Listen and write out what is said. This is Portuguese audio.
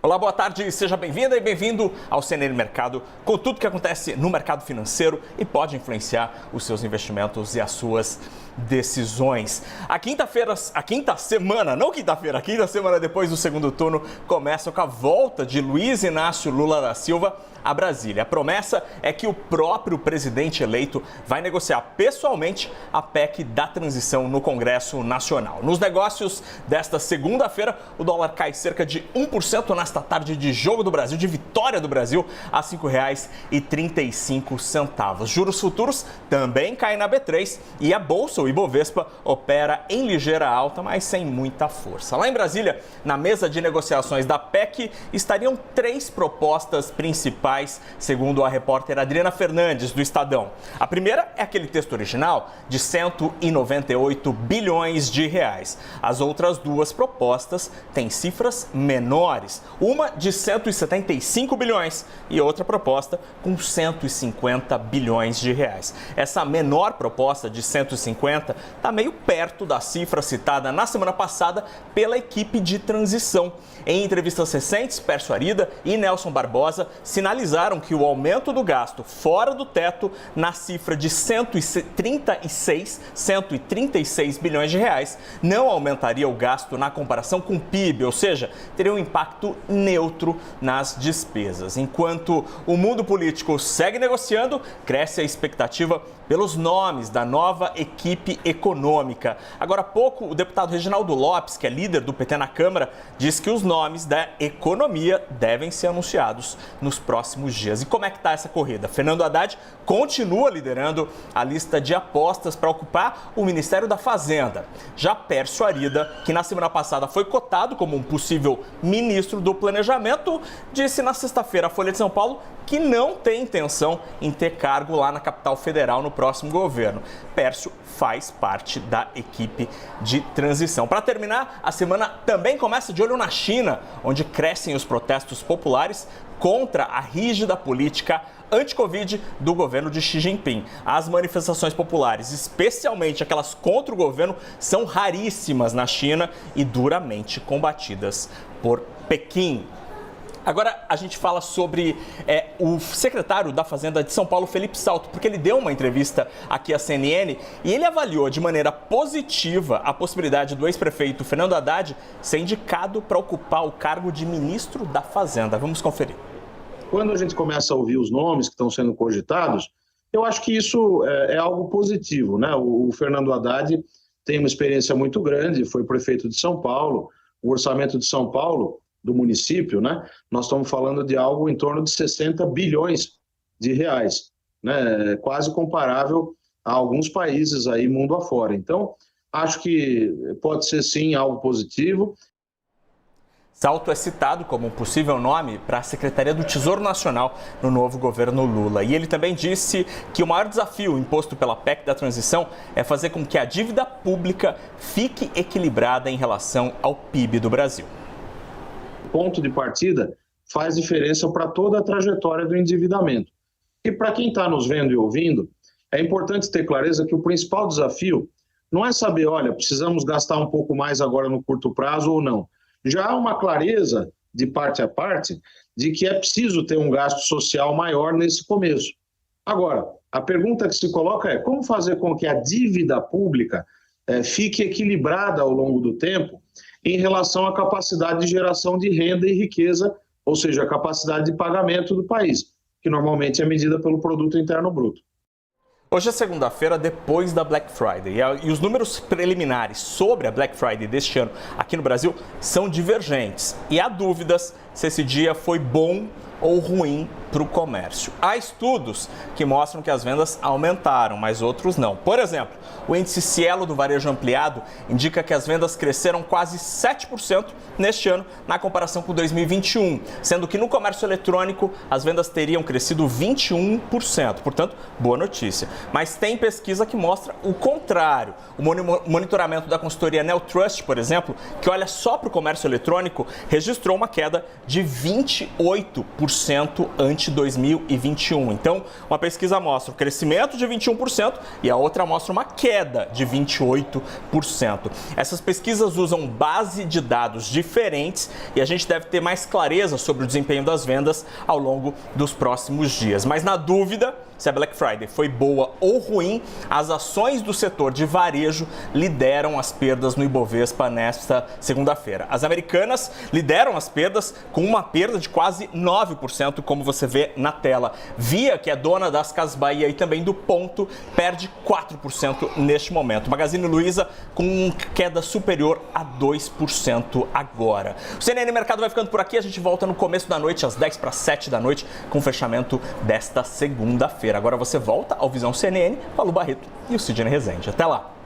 Olá, boa tarde, seja bem-vinda e bem-vindo ao CNN Mercado, com tudo que acontece no mercado financeiro e pode influenciar os seus investimentos e as suas decisões. A quinta semana depois do segundo turno começa com a volta de Luiz Inácio Lula da Silva a Brasília. A promessa é que o próprio presidente eleito vai negociar pessoalmente a PEC da transição no Congresso Nacional. Nos negócios desta segunda-feira, o dólar cai cerca de 1% nesta tarde de jogo do Brasil, de vitória do Brasil, a R$ 5,35. Juros futuros também caem na B3 e a Bolsa, o Ibovespa, opera em ligeira alta, mas sem muita força. Lá em Brasília, na mesa de negociações da PEC, estariam 3 propostas principais, segundo a repórter Adriana Fernandes, do Estadão. A primeira é aquele texto original de 198 bilhões de reais. As outras 2 propostas têm cifras menores, uma de 175 bilhões e outra proposta com 150 bilhões de reais. Essa menor proposta de 150 está meio perto da cifra citada na semana passada pela equipe de transição. Em entrevistas recentes, Pércio Arida e Nelson Barbosa sinalizaram que o aumento do gasto fora do teto na cifra de 136 bilhões de reais não aumentaria o gasto na comparação com o PIB, ou seja, teria um impacto neutro nas despesas. Enquanto o mundo político segue negociando, cresce a expectativa pelos nomes da nova equipe econômica. Agora há pouco, o deputado Reginaldo Lopes, que é líder do PT na Câmara, disse que os nomes da economia devem ser anunciados nos próximos dias. E como é que está essa corrida? Fernando Haddad continua liderando a lista de apostas para ocupar o Ministério da Fazenda. Já Pércio Arida, que na semana passada foi cotado como um possível ministro do Planejamento, disse na sexta-feira à Folha de São Paulo que não tem intenção em ter cargo lá na capital federal no próximo governo. Pércio faz parte da equipe de transição. Para terminar, a semana também começa de olho na China, onde crescem os protestos populares contra a rígida política anti-Covid do governo de Xi Jinping. As manifestações populares, especialmente aquelas contra o governo, são raríssimas na China e duramente combatidas por Pequim. Agora a gente fala sobre o secretário da Fazenda de São Paulo, Felipe Salto, porque ele deu uma entrevista aqui à CNN e ele avaliou de maneira positiva a possibilidade do ex-prefeito Fernando Haddad ser indicado para ocupar o cargo de ministro da Fazenda. Vamos conferir. Quando a gente começa a ouvir os nomes que estão sendo cogitados, eu acho que isso é algo positivo, né? O Fernando Haddad tem uma experiência muito grande, foi prefeito de São Paulo, o orçamento de São Paulo, do município, né? Nós estamos falando de algo em torno de 60 bilhões de reais, né? Quase comparável a alguns países aí mundo afora. Então, acho que pode ser sim algo positivo. Salto é citado como um possível nome para a Secretaria do Tesouro Nacional no novo governo Lula. E ele também disse que o maior desafio imposto pela PEC da transição é fazer com que a dívida pública fique equilibrada em relação ao PIB do Brasil. O ponto de partida faz diferença para toda a trajetória do endividamento. E para quem está nos vendo e ouvindo, é importante ter clareza que o principal desafio não é saber, olha, precisamos gastar um pouco mais agora no curto prazo ou não. Já há uma clareza, de parte a parte, de que é preciso ter um gasto social maior nesse começo. Agora, a pergunta que se coloca é como fazer com que a dívida pública fique equilibrada ao longo do tempo em relação à capacidade de geração de renda e riqueza, ou seja, a capacidade de pagamento do país, que normalmente é medida pelo Produto Interno Bruto. Hoje é segunda-feira, depois da Black Friday, e os números preliminares sobre a Black Friday deste ano aqui no Brasil são divergentes. E há dúvidas se esse dia foi bom ou ruim para o comércio. Há estudos que mostram que as vendas aumentaram, mas outros não. Por exemplo, o índice Cielo do varejo ampliado indica que as vendas cresceram quase 7% neste ano na comparação com 2021, sendo que no comércio eletrônico as vendas teriam crescido 21%, portanto, boa notícia. Mas tem pesquisa que mostra o contrário. O monitoramento da consultoria Neotrust, por exemplo, que olha só para o comércio eletrônico, registrou uma queda de 28% 20% ante 2021. Então, uma pesquisa mostra o crescimento de 21% e a outra mostra uma queda de 28%. Essas pesquisas usam base de dados diferentes e a gente deve ter mais clareza sobre o desempenho das vendas ao longo dos próximos dias. Mas na dúvida, se a Black Friday foi boa ou ruim, as ações do setor de varejo lideram as perdas no Ibovespa nesta segunda-feira. As americanas lideram as perdas com uma perda de quase 9%, como você vê na tela. Via, que é dona das Casas Bahia e também do Ponto, perde 4% neste momento. Magazine Luiza com queda superior a 2% agora. O CNN Mercado vai ficando por aqui. A gente volta no começo da noite, às 10 para 7 da noite, com o fechamento desta segunda-feira. Agora você volta ao Visão CNN, Paulo Barreto e o Sidney Rezende. Até lá!